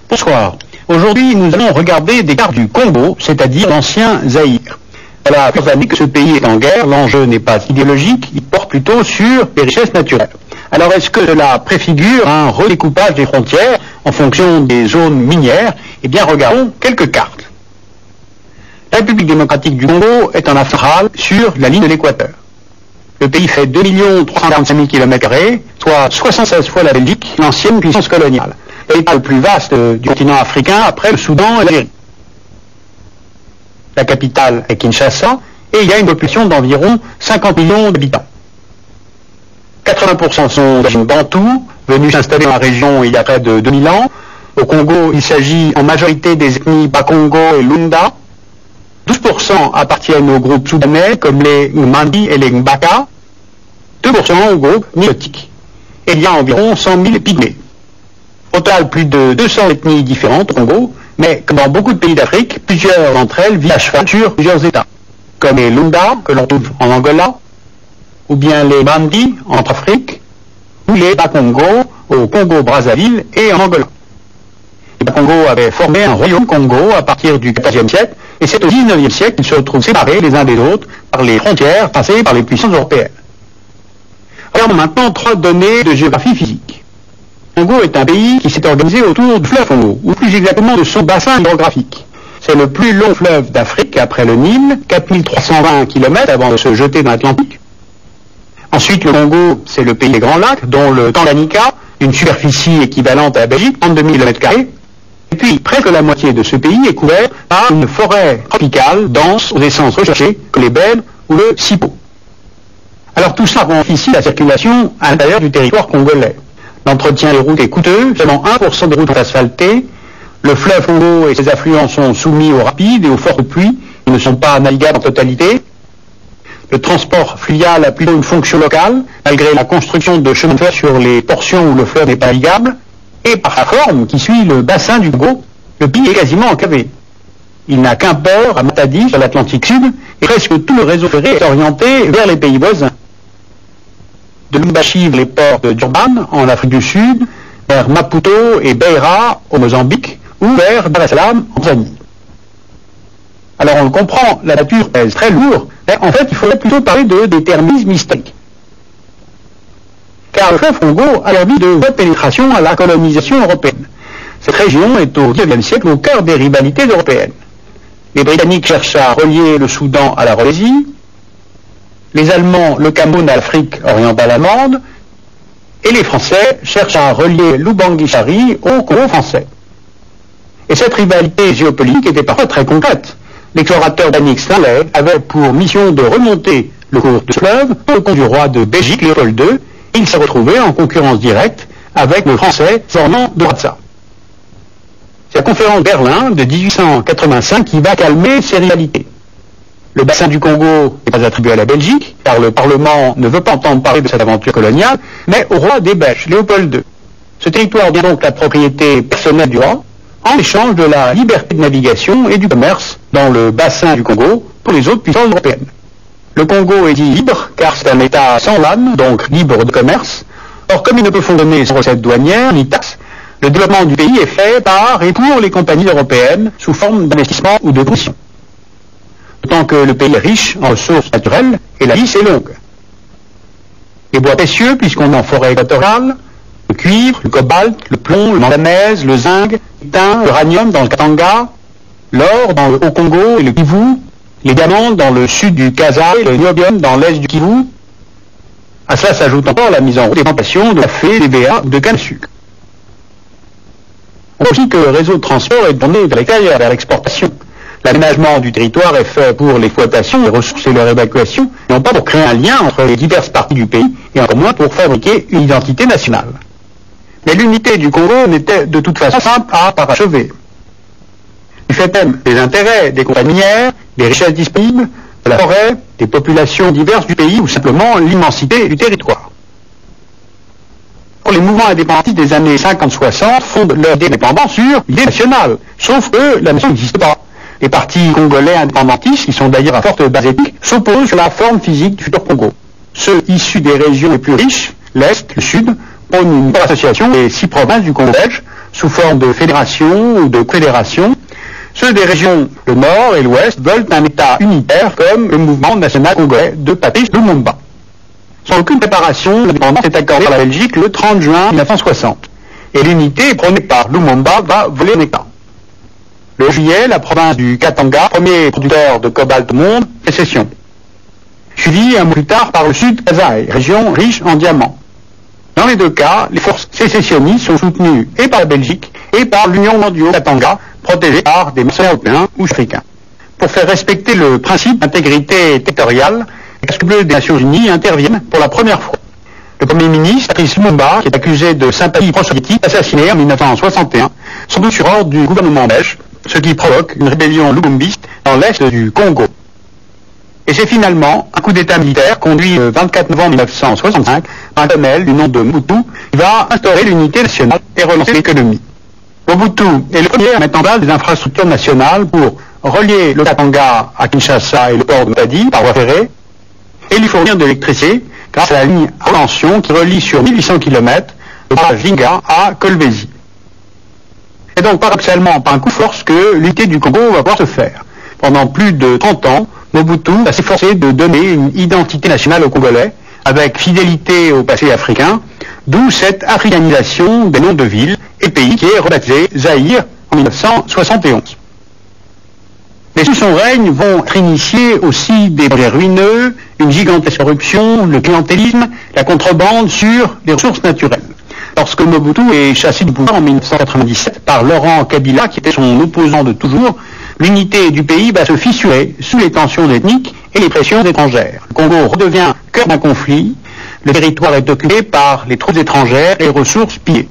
Bonsoir. Aujourd'hui, nous allons regarder des cartes du Congo, c'est-à-dire l'ancien Zaïre. Voilà plusieurs années que ce pays est en guerre, l'enjeu n'est pas idéologique, il porte plutôt sur les richesses naturelles. Alors est-ce que cela préfigure un redécoupage des frontières en fonction des zones minières? Eh bien regardons quelques cartes. La République démocratique du Congo est en Afrique centrale sur la ligne de l'équateur. Le pays fait 2 345 000 km², soit 76 fois la Belgique, l'ancienne puissance coloniale. L'État le plus vaste du continent africain après le Soudan et l'Algérie. La capitale est Kinshasa et il y a une population d'environ 50 millions d'habitants. 80% sont d'origine bantou, venus s'installer dans la région il y a près de 2000 ans. Au Congo, il s'agit en majorité des ethnies Bakongo et Lunda. 12% appartiennent aux groupes soudanais comme les Ngmandi et les Ngbaka. 2% au groupe nilotique. Et il y a environ 100 000 pygmées. Au total, plus de 200 ethnies différentes au Congo, mais comme dans beaucoup de pays d'Afrique, plusieurs d'entre elles vivent à cheval sur plusieurs États, comme les Lunda, que l'on trouve en Angola, ou bien les Bandi en Afrique, ou les Bakongo au Congo-Brazzaville et en Angola. Les Bakongo avaient formé un royaume Congo à partir du XIVe siècle, et c'est au XIXe siècle qu'ils se retrouvent séparés les uns des autres par les frontières passées par les puissances européennes. Regardons maintenant 3 données de géographie physique. Le Congo est un pays qui s'est organisé autour du fleuve Congo, ou plus exactement de son bassin hydrographique. C'est le plus long fleuve d'Afrique après le Nil, 4320 km avant de se jeter dans l'Atlantique. Ensuite, le Congo, c'est le pays des Grands Lacs, dont le Tanganyika, d'une superficie équivalente à la Belgique, 32 000 km². Et puis, presque la moitié de ce pays est couvert par une forêt tropicale dense aux essences recherchées, comme les bènes ou le sipo. Alors tout cela rend difficile la circulation à l'intérieur du territoire congolais. L'entretien des routes est coûteux, seulement 1% des routes sont asphaltées. Le fleuve Congo et ses affluents sont soumis aux rapides et aux fortes pluies. Ils ne sont pas navigables en totalité. Le transport fluvial a plutôt une fonction locale, malgré la construction de chemins de fer sur les portions où le fleuve n'est pas navigable. Et par sa forme, qui suit le bassin du Congo, le pays est quasiment enclavé. Il n'a qu'un port à Matadi, sur l'Atlantique Sud, et presque tout le réseau ferré est orienté vers les pays voisins. De Lubumbashi, les ports de Durban, en Afrique du Sud, vers Maputo et Beira, au Mozambique, ou vers Dar es Salaam, en Tanzanie. Alors on le comprend, la nature pèse très lourd, mais en fait il faudrait plutôt parler de déterminisme historique. Car le fleuve Congo a servi de voie de pénétration à la colonisation européenne. Cette région est au XIXe siècle au cœur des rivalités européennes. Les Britanniques cherchent à relier le Soudan à la Rhodésie, les Allemands le Cameroun à l'Afrique orientale allemande, et les Français cherchent à relier l'Oubangui-Chari au Congo français. Et cette rivalité géopolitique était parfois très concrète. L'explorateur Daniel Stanley avait pour mission de remonter le cours de ce fleuve au compte du roi de Belgique, Léopold II. Il s'est retrouvé en concurrence directe avec le français Fernand de Brazza. C'est la conférence de Berlin de 1885 qui va calmer ces rivalités. Le bassin du Congo n'est pas attribué à la Belgique, car le Parlement ne veut pas entendre parler de cette aventure coloniale, mais au roi des Belges, Léopold II. Ce territoire devient donc la propriété personnelle du roi, en échange de la liberté de navigation et du commerce dans le bassin du Congo pour les autres puissances européennes. Le Congo est dit libre, car c'est un État sans lame, donc libre de commerce. Or, comme il ne peut fonctionner sans recettes douanières ni taxes, le développement du pays est fait par et pour les compagnies européennes sous forme d'investissement ou de commission. D'autant que le pays est riche en ressources naturelles et la liste est longue. Les bois précieux, puisqu'on est en forêt équatoriale, le cuivre, le cobalt, le plomb, le manganèse, le zinc, le tin, l'uranium dans le Katanga, l'or dans le Haut-Congo et le Kivu, les diamants dans le sud du Kasai, le niobium dans l'est du Kivu. À cela s'ajoute encore la mise en route des plantations de café, d'EBA ou de canne à sucre. On voit aussi que le réseau de transport est tourné vers l'extérieur, vers l'exportation. L'aménagement du territoire est fait pour l'exploitation des ressources et leur évacuation, non pas pour créer un lien entre les diverses parties du pays, et encore moins pour fabriquer une identité nationale. Mais l'unité du Congo n'était de toute façon simple à parachever. Du fait même des intérêts des compagnies minières, des richesses disponibles, de la forêt, des populations diverses du pays ou simplement l'immensité du territoire. Les mouvements indépendantistes des années 50-60 fondent leur indépendance sur l'idée nationale, sauf que la nation n'existe pas. Les partis congolais indépendantistes, qui sont d'ailleurs à forte base ethnique, s'opposent sur la forme physique du futur Congo. Ceux issus des régions les plus riches, l'Est, le Sud, prônent une association des 6 provinces du Congo belge, sous forme de fédération ou de fédération. Ceux des régions, le Nord et l'Ouest, veulent un État unitaire comme le mouvement national congolais de Patrice Lumumba. Sans aucune préparation, l'indépendance est accordée par la Belgique le 30 juin 1960. Et l'unité prônée par Lumumba va voler en éclats. Le juillet, la province du Katanga, premier producteur de cobalt au monde, fait cession. Suivi un mois plus tard par le Sud Kasai, région riche en diamants. Dans les deux cas, les forces sécessionnistes sont soutenues et par la Belgique et par l'Union du Haut-Katanga, protégée par des mercenaires européens ou africains. Pour faire respecter le principe d'intégrité territoriale, les casques bleus des Nations Unies interviennent pour la première fois. Le Premier ministre, Patrice Lumumba, qui est accusé de sympathie pro-soviétique, assassiné en 1961, sans doute sur ordre du gouvernement belge, ce qui provoque une rébellion lumumbiste dans l'est du Congo. Et c'est finalement un coup d'état militaire conduit le 24 novembre 1965 par un colonel du nom de Mobutu qui va instaurer l'unité nationale et relancer l'économie. Mobutu est le premier à mettre en place des infrastructures nationales pour relier le Katanga à Kinshasa et le port de Matadi par voie ferrée et lui fournir de l'électricité grâce à la ligne à haute tension qui relie sur 1800 km le barrage Vinga à Kolwezi. C'est donc paradoxalement par un coup de force que l'unité du Congo va pouvoir se faire. Pendant plus de 30 ans, Mobutu va s'efforcer de donner une identité nationale aux Congolais, avec fidélité au passé africain, d'où cette africanisation des noms de villes et pays qui est rebaptisé Zaïre en 1971. Mais sous son règne vont être initiés aussi des projets ruineux, une gigantesque corruption, le clientélisme, la contrebande sur les ressources naturelles. Lorsque Mobutu est chassé du pouvoir en 1997 par Laurent Kabila, qui était son opposant de toujours, l'unité du pays va se fissurer sous les tensions ethniques et les pressions étrangères. Le Congo redevient cœur d'un conflit, le territoire est occupé par les troupes étrangères et les ressources pillées.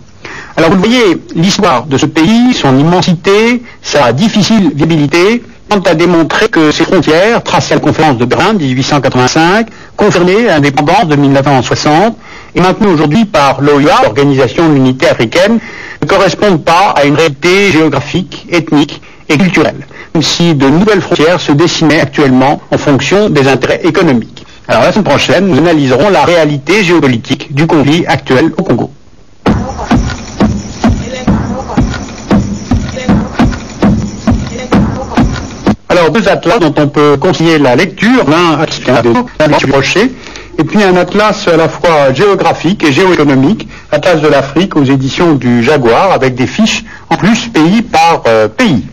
Alors vous le voyez, l'histoire de ce pays, son immensité, sa difficile viabilité, tend à démontrer que ses frontières, tracées à la conférence de Berlin de 1885, confirmées à l'indépendance de 1960, et maintenues aujourd'hui par l'OUA, l'Organisation de l'Unité africaine, ne correspondent pas à une réalité géographique, ethnique et culturelle, même si de nouvelles frontières se dessinaient actuellement en fonction des intérêts économiques. Alors la semaine prochaine, nous analyserons la réalité géopolitique du conflit actuel au Congo. Alors, 2 atlas dont on peut conseiller la lecture, l'un à Rocher, et puis un atlas à la fois géographique et géoéconomique, Atlas de l'Afrique aux éditions du Jaguar, avec des fiches en plus pays par pays.